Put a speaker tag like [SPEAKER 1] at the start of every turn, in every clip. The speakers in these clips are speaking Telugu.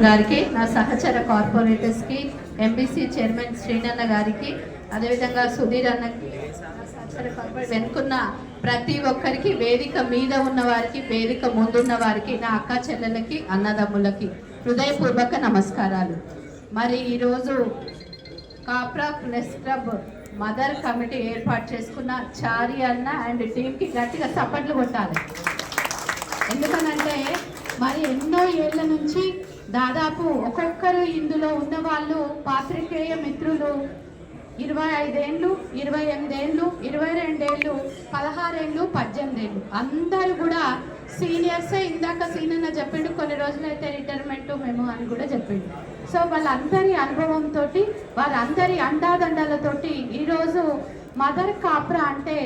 [SPEAKER 1] గారికి, నా సహచర కార్పొరేటర్స్కి, ఎంబీసీ చైర్మన్ శ్రీనన్న గారికి, అదేవిధంగా సుధీర్ అన్నకి, నా సహచర కార్పొరేట్ వెనుకున్న ప్రతి ఒక్కరికి, వేదిక మీద ఉన్న వారికి, వేదిక ముందున్న వారికి, నా అక్క చెల్లెలకి, అన్నదమ్ములకి హృదయపూర్వక నమస్కారాలు. మరి ఈరోజు Kapra plus club mother committee ఏర్పాటు చేసుకున్న చారి అన్న అండ్ టీంకి గట్టిగా సపోర్ట్లు కొట్టాలి. ఎందుకనంటే మరి ఎన్నో ఏళ్ల నుంచి దాదాపు ఒక్కొక్కరు ఇందులో ఉన్న వాళ్ళు పాత్రికేయ మిత్రులు 25 ఏళ్ళు, 28 ఏళ్ళు, 22 ఏళ్ళు, 16 ఏళ్ళు, 18 ఏళ్ళు అందరూ కూడా సీనియర్సే. ఇందాక సీనియర్ చెప్పిండు కొన్ని రోజులైతే రిటైర్మెంట్ మేము అని కూడా చెప్పిండు. సో వాళ్ళందరి అనుభవంతో, వాళ్ళందరి అండాదండాలతోటి ఈరోజు మదర్ కాప్రా అంటే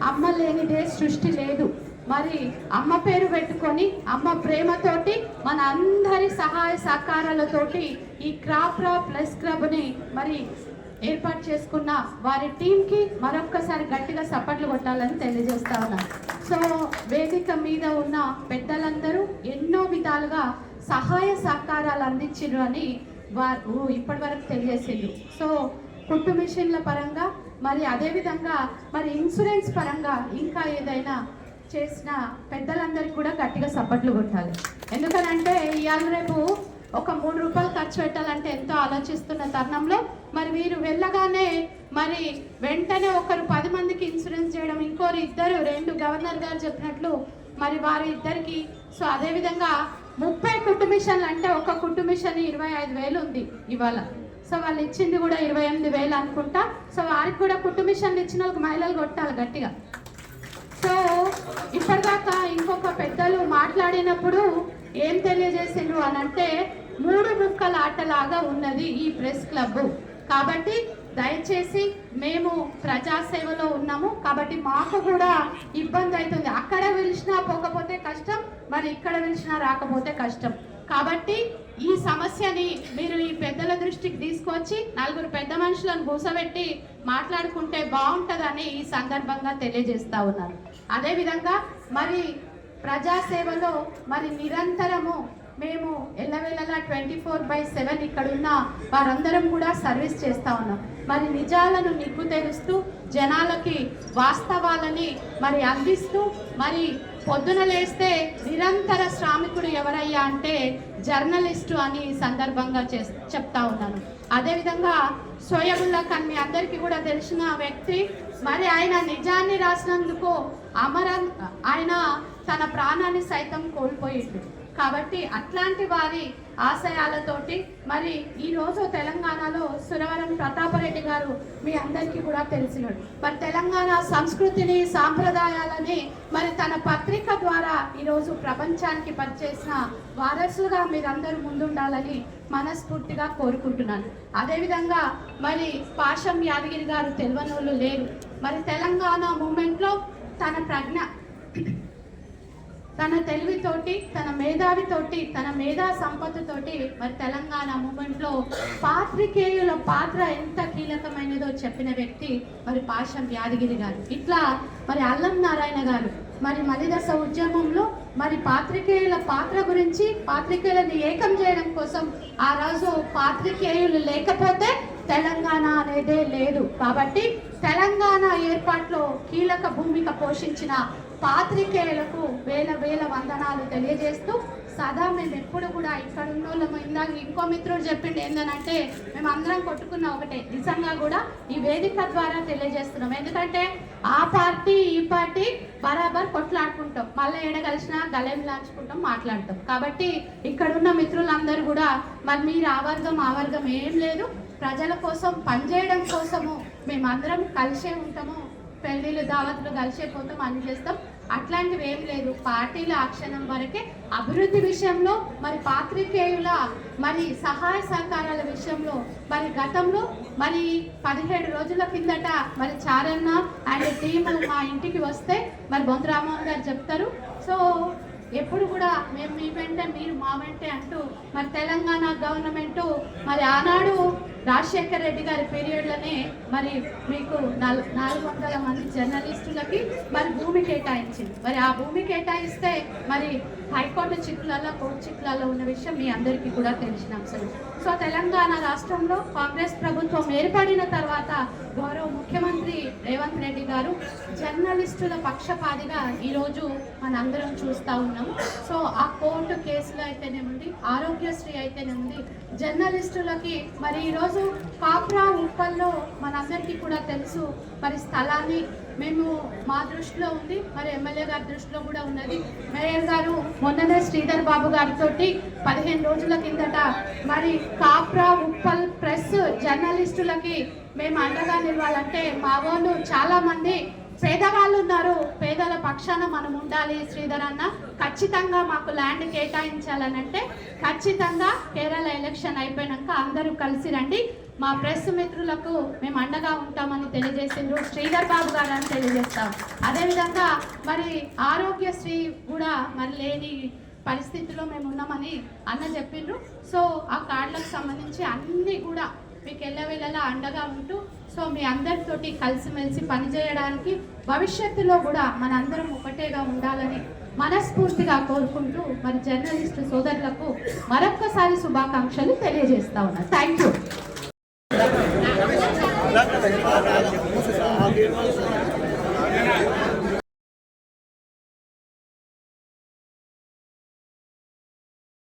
[SPEAKER 1] అమ్మ లేనిదే సృష్టి లేదు. మరి అమ్మ పేరు పెట్టుకొని అమ్మ ప్రేమతోటి మన అందరి సహాయ సహకారాలతోటి ఈ కాప్రా ప్లస్ క్లబ్ని మరి ఏర్పాటు చేసుకున్న వారి టీంకి మరొక్కసారి గట్టిగా సపోర్ట్లు కొట్టాలని తెలియజేస్తా ఉన్నాను. సో వేదిక మీద ఉన్న పెద్దలందరూ ఎన్నో విధాలుగా సహాయ సహకారాలు అందించారు అని వారు ఇప్పటి వరకు తెలియజేసిండ్రు. సో కుట్టు మిషన్ల పరంగా మరి అదేవిధంగా మరి ఇన్సూరెన్స్ పరంగా ఇంకా ఏదైనా చేసిన పెద్దలందరికీ కూడా గట్టిగా సపోర్ట్లు కొట్టాలి. ఎందుకనంటే ఇవాళ రేపు ఒక 3 రూపాయలు ఖర్చు పెట్టాలంటే ఎంతో ఆలోచిస్తున్న తరుణంలో మరి మీరు వెళ్ళగానే మరి వెంటనే ఒకరు 10 మందికి ఇన్సూరెన్స్ చేయడం, ఇంకోరు 2 గవర్నర్ గారు చెప్పినట్లు మరి వారి ఇద్దరికి. సో అదేవిధంగా 30 కుట్టు మిషన్లు అంటే ఒక కుట్టు మిషన్ 25,000 ఉంది ఇవాళ. సో వాళ్ళు ఇచ్చింది కూడా 28,000 అనుకుంటా. సో వారికి కూడా కుట్టు మిషన్లు ఇచ్చిన వాళ్ళకి మహిళలు కొట్టాలి గట్టిగా. సో ఇప్పటిదాకా ఇంకొక పెద్దలు మాట్లాడినప్పుడు ఏం తెలియజేసిండ్రు అని అంటే 3 ముక్కల ఆటలాగా ఉన్నది ఈ ప్రెస్ క్లబ్. కాబట్టి దయచేసి మేము ప్రజాసేవలో ఉన్నాము కాబట్టి మాకు కూడా ఇబ్బంది అవుతుంది. అక్కడ పిలిచినా పోకపోతే కష్టం, మరి ఇక్కడ పిలిచినా రాకపోతే కష్టం. కాబట్టి ఈ సమస్యని మీరు ఈ పెద్దల దృష్టికి తీసుకొచ్చి 4 పెద్ద మనుషులను కూసబెట్టి మాట్లాడుకుంటే బాగుంటుందని ఈ సందర్భంగా తెలియజేస్తా ఉన్నాను. అదేవిధంగా మరి ప్రజాసేవలో మరి నిరంతరము మేము ఎల్లవేళలా 24/7 ఇక్కడున్న వారందరం కూడా సర్వీస్ చేస్తూ ఉన్నాం. మరి నిజాలను నిగ్గు తెరుస్తూ జనాలకి వాస్తవాలని మరి అందిస్తూ మరి పొద్దున లేస్తే నిరంతర శ్రామికుడు ఎవరయ్యా అంటే జర్నలిస్టు అని సందర్భంగా చెప్తా ఉన్నాను. అదేవిధంగా సోయబుల్లా ఖాన్ మీ అందరికీ కూడా తెలిసిన వ్యక్తి. మరి ఆయన నిజాన్ని రాసినందుకు ఆయన తన ప్రాణాన్ని సైతం కోల్పోయిండు. కాబట్టి అట్లాంటి వారి ఆశయాలతోటి మరి ఈరోజు తెలంగాణలో సురవరం ప్రతాపరెడ్డి గారు మీ అందరికీ కూడా తెలిసినాడు. మరి తెలంగాణ సంస్కృతిని సాంప్రదాయాలని మరి తన పత్రిక ద్వారా ఈరోజు ప్రపంచానికి పరిచేసిన వారసులుగా మీరందరూ ముందుండాలని మనస్ఫూర్తిగా కోరుకుంటున్నాను. అదేవిధంగా మరి పాషం యాదగిరి గారు తెలియనోళ్ళు లేరు. మరి తెలంగాణ మూమెంట్లో తన ప్రజ్ఞ, తన తెలివితోటి, తన మేధావితోటి, తన మేధా సంపత్తితోటి మరి తెలంగాణ మూమెంట్లో పాత్రికేయుల పాత్ర ఎంత కీలకమైనదో చెప్పిన వ్యక్తి మరి పాషం యాదగిరి గారు. ఇట్లా మరి అల్లం నారాయణ గారు మరి మలిదశ ఉద్యమంలో మరి పాత్రికేయుల పాత్ర గురించి, పాత్రికేయులను ఏకం చేయడం కోసం ఆ రోజు పాత్రికేయులు లేకపోతే తెలంగాణ అనేదే లేదు. కాబట్టి తెలంగాణ ఏర్పాటులో కీలక భూమిక పోషించిన పాత్రికేయులకు వేల వందనాలు తెలియజేస్తూ సదా మేము ఎప్పుడు కూడా ఇక్కడ ఉన్న వాళ్ళము. ఇందాక ఇంకో మిత్రుడు చెప్పిండు ఏంటంటే మేము అందరం కొట్టుకున్న ఒకటే. నిజంగా కూడా ఈ వేదిక ద్వారా తెలియజేస్తున్నాం. ఎందుకంటే ఆ పార్టీ ఈ పార్టీ బరాబర్ కొట్లాడుకుంటాం, మళ్ళీ ఎడగలిసినా గలేం లాంచుకుంటాం, మాట్లాడతాం. కాబట్టి ఇక్కడున్న మిత్రులందరూ కూడా మరి మీరు ఆ వర్గం ఏం లేదు, ప్రజల కోసం పనిచేయడం కోసము మేమందరం కలిసే ఉంటాము. పెళ్ళిళ్ళు దావతులు కలిసిపోతాం, అన్ని చేస్తాం. అట్లాంటివి ఏం లేదు. పార్టీల ఆ క్షణం వరకే అభివృద్ధి విషయంలో మరి పాత్రికేయుల మరి సహాయ సహకారాల విషయంలో మరి గతంలో మరి 17 రోజుల కిందట మరి చారన్న అండ్ టీమ్ మా ఇంటికి వస్తే మరి బొంతు రామోహన్ గారు చెప్తారు. సో ఎప్పుడు కూడా మేము మీ వెంటే మీరు మా వెంటే అంటూ మరి తెలంగాణ గవర్నమెంటు మరి ఆనాడు రాజశేఖర్ రెడ్డి గారి పీరియడ్లోనే మరి మీకు 400 మంది జర్నలిస్టులకి మరి భూమి కేటాయించింది. మరి ఆ భూమి కేటాయిస్తే మరి హైకోర్టు చిక్కులలో కోర్టు చిక్కులలో ఉన్న విషయం మీ అందరికీ కూడా తెలిసిన అంశం. సో తెలంగాణ రాష్ట్రంలో కాంగ్రెస్ ప్రభుత్వం ఏర్పడిన తర్వాత గౌరవ ముఖ్యమంత్రి రేవంత్ రెడ్డి గారు జర్నలిస్టుల పక్షపాతిగా ఈరోజు మనందరం చూస్తూ ఉన్నాం. సో ఆ కోర్టు కేసులు అయితేనేముంది, ఆరోగ్యశ్రీ అయితేనేముంది, జర్నలిస్టులకి మరి ఈరోజు కాప్రా ఉప్పల్లో మనందరికీ కూడా తెలుసు మరి స్థలాన్ని మేము మా దృష్టిలో ఉంది, మరి ఎమ్మెల్యే గారి దృష్టిలో కూడా ఉన్నది. మేయర్ గారు మొన్ననే శ్రీధర్ బాబు గారితో 15 రోజుల కిందట మరి కాప్రా ఉప్పల్ ప్రెస్ జర్నలిస్టులకి మేము అండగా నిలవాలంటే మా వాళ్ళు చాలా మంది పేదవాళ్ళు ఉన్నారు, పేదల పక్షాన మనం ఉండాలి శ్రీధర్ అన్న, ఖచ్చితంగా మాకు ల్యాండ్ కేటాయించాలని అంటే ఖచ్చితంగా కేరళ ఎలక్షన్ అయిపోయినాక అందరూ కలిసి రండి, మా ప్రెస్ మిత్రులకు మేము అండగా ఉంటామని తెలియజేసిండ్రు శ్రీధర్ బాబు గారు అని తెలియజేస్తాం. అదేవిధంగా మరి ఆరోగ్యశ్రీ కూడా మరి లేని పరిస్థితిలో మేము ఉన్నామని అన్న చెప్పిండ్రు. సో ఆ కార్డులకు సంబంధించి అన్నీ కూడా మీకు ఎల్లవేళలా అండగా ఉంటూ సో మీ అందరితోటి కలిసిమెలిసి పనిచేయడానికి భవిష్యత్తులో కూడా మనందరం ఒకటేగా ఉండాలని మనస్ఫూర్తిగా కోరుకుంటూ మరి జర్నలిస్టు సోదరులకు మరొక్కసారి శుభాకాంక్షలు తెలియజేస్తా ఉన్నా. Thank you.